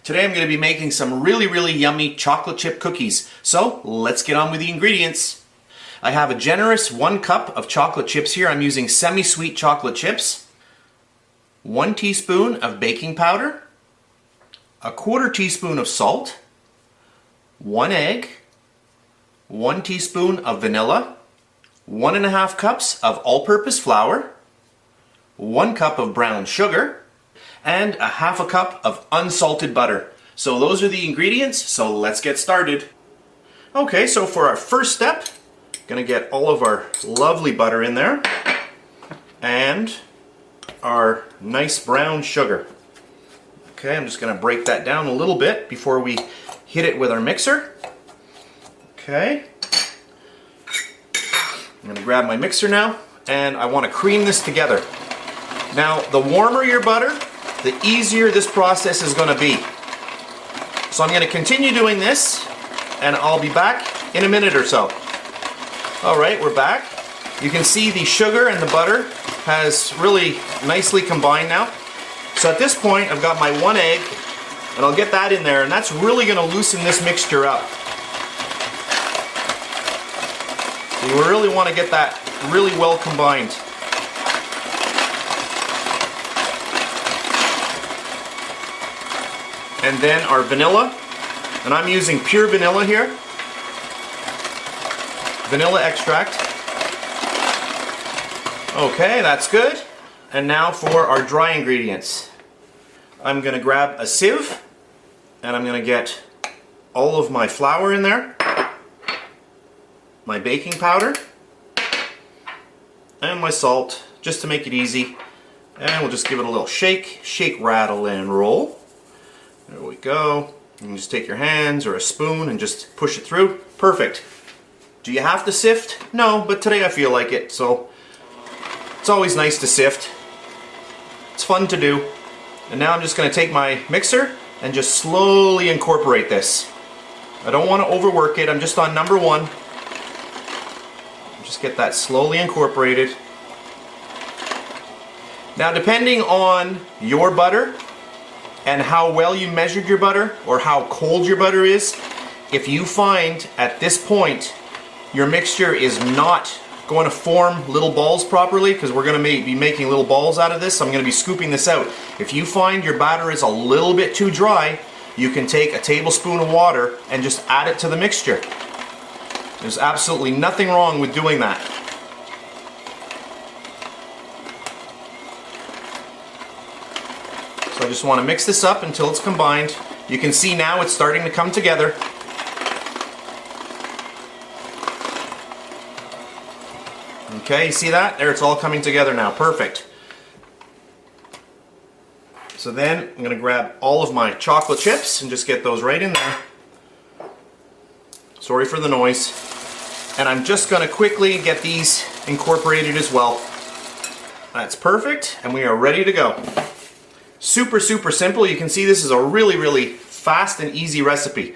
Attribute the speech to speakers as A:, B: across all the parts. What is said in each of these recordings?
A: Today I'm going to be making some really yummy chocolate chip cookies. So let's get on with the ingredients. I have a generous 1 cup of chocolate chips here. I'm using semi-sweet chocolate chips. 1 teaspoon of baking powder. 1/4 teaspoon of salt. 1 egg. 1 teaspoon of vanilla. 1½ cups of all-purpose flour. 1 cup of brown sugar. And 1/2 cup of unsalted butter. So those are the ingredients, so let's get started. Okay, so for our first step, gonna get all of our lovely butter in there and our nice brown sugar. Okay, I'm just gonna break that down a little bit before we hit it with our mixer. Okay, I'm gonna grab my mixer now and I wanna cream this together. Now, the warmer your butter, the easier this process is going to be. So I'm going to continue doing this and I'll be back in a minute or so. Alright, we're back. You can see the sugar and the butter has really nicely combined now. So at this point I've got my 1 egg and I'll get that in there, and that's really going to loosen this mixture up. So you really want to get that really well combined. And then our vanilla, and I'm using pure vanilla here, vanilla extract. Okay, that's good. And now for our dry ingredients. I'm going to grab a sieve and I'm going to get all of my flour in there, my baking powder, and my salt, just to make it easy. And we'll just give it a little shake, rattle, and roll. There we go. You can just take your hands or a spoon and just push it through. Perfect. Do you have to sift? No, but today I feel like it, so it's always nice to sift. It's fun to do. And now I'm just going to take my mixer and just slowly incorporate this. I don't want to overwork it. I'm just on number 1. Just get that slowly incorporated. Now, depending on your butter and how well you measured your butter or how cold your butter is, if you find at this point your mixture is not going to form little balls properly, because we're going to be making little balls out of this, so I'm going to be scooping this out. If you find your batter is a little bit too dry, you can take a tablespoon of water and just add it to the mixture. There's absolutely nothing wrong with doing that. So I just want to mix this up until it's combined. You can see now it's starting to come together. Okay, you see that? There, it's all coming together now. Perfect. So then I'm going to grab all of my chocolate chips and just get those right in there. Sorry for the noise. And I'm just going to quickly get these incorporated as well. That's perfect, and we are ready to go. Super simple. You can see this is a really fast and easy recipe.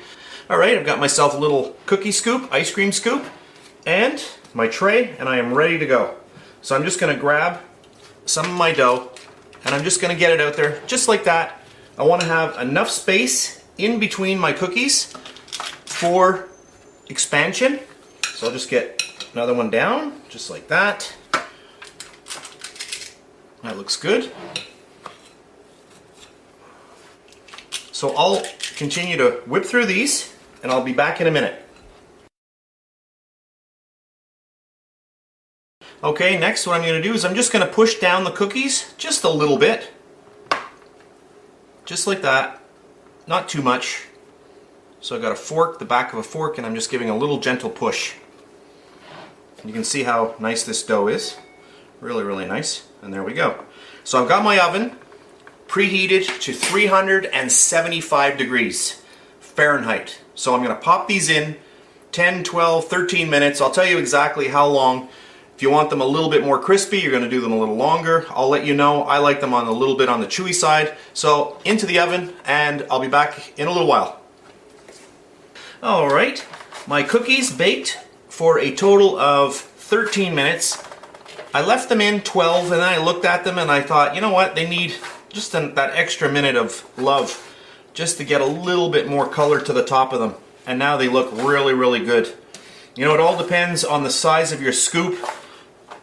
A: Alright, I've got myself a little cookie scoop, ice cream scoop, and my tray, and I am ready to go. So I'm just going to grab some of my dough and I'm just going to get it out there just like that. I want to have enough space in between my cookies for expansion. So I'll just get another one down just like that. That looks good. So I'll continue to whip through these and I'll be back in a minute. Okay, next what I'm going to do is I'm just going to push down the cookies just a little bit. Just like that. Not too much. So I've got a fork, the back of a fork, and I'm just giving a little gentle push. You can see how nice this dough is. Really nice. And there we go. So I've got my oven preheated to 375 degrees Fahrenheit. So I'm going to pop these in 10, 12, 13 minutes. I'll tell you exactly how long. If you want them a little bit more crispy, you're going to do them a little longer. I'll let you know. I like them on a little bit on the chewy side. So into the oven, and I'll be back in a little while. Alright, my cookies baked for a total of 13 minutes. I left them in 12 and then I looked at them and I thought, you know what, they need just that extra minute of love. just to get a little bit more color to the top of them. And now they look really, really good. You know, it all depends on the size of your scoop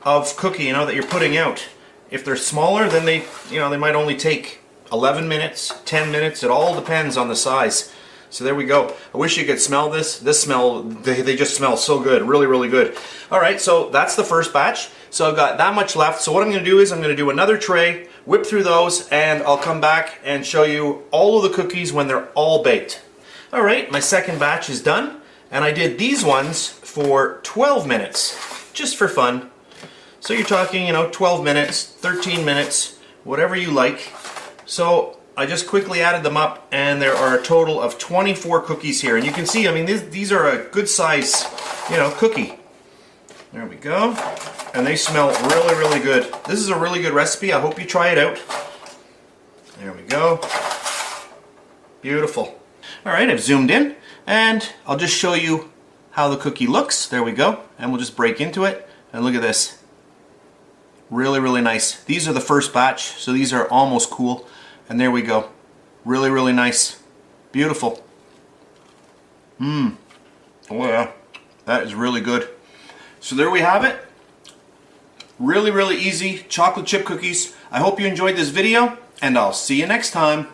A: of cookie, you know, that you're putting out. If they're smaller, then they might only take 11 minutes, 10 minutes. It all depends on the size. So there we go. I wish you could smell this. This smell, they just smell so good. Really, really good. All right, so that's the first batch. So I've got that much left. So what I'm going to do is I'm going to do another tray, whip through those, and I'll come back and show you all of the cookies when they're all baked. All right, my second batch is done. And I did these ones for 12 minutes, just for fun. So you're talking, you know, 12 minutes, 13 minutes, whatever you like. So I just quickly added them up, and there are a total of 24 cookies here. And you can see, I mean, these are a good size, you know, cookie. There we go. And they smell really, really good. This is a really good recipe. I hope you try it out. There we go. Beautiful. All right, I've zoomed in, and I'll just show you how the cookie looks. There we go. And we'll just break into it. And look at this. Really, really nice. These are the first batch, so these are almost cool. And there we go. Really, really nice. Beautiful. Oh yeah, that is really good. So there we have it. Really, really easy chocolate chip cookies. I hope you enjoyed this video, and I'll see you next time.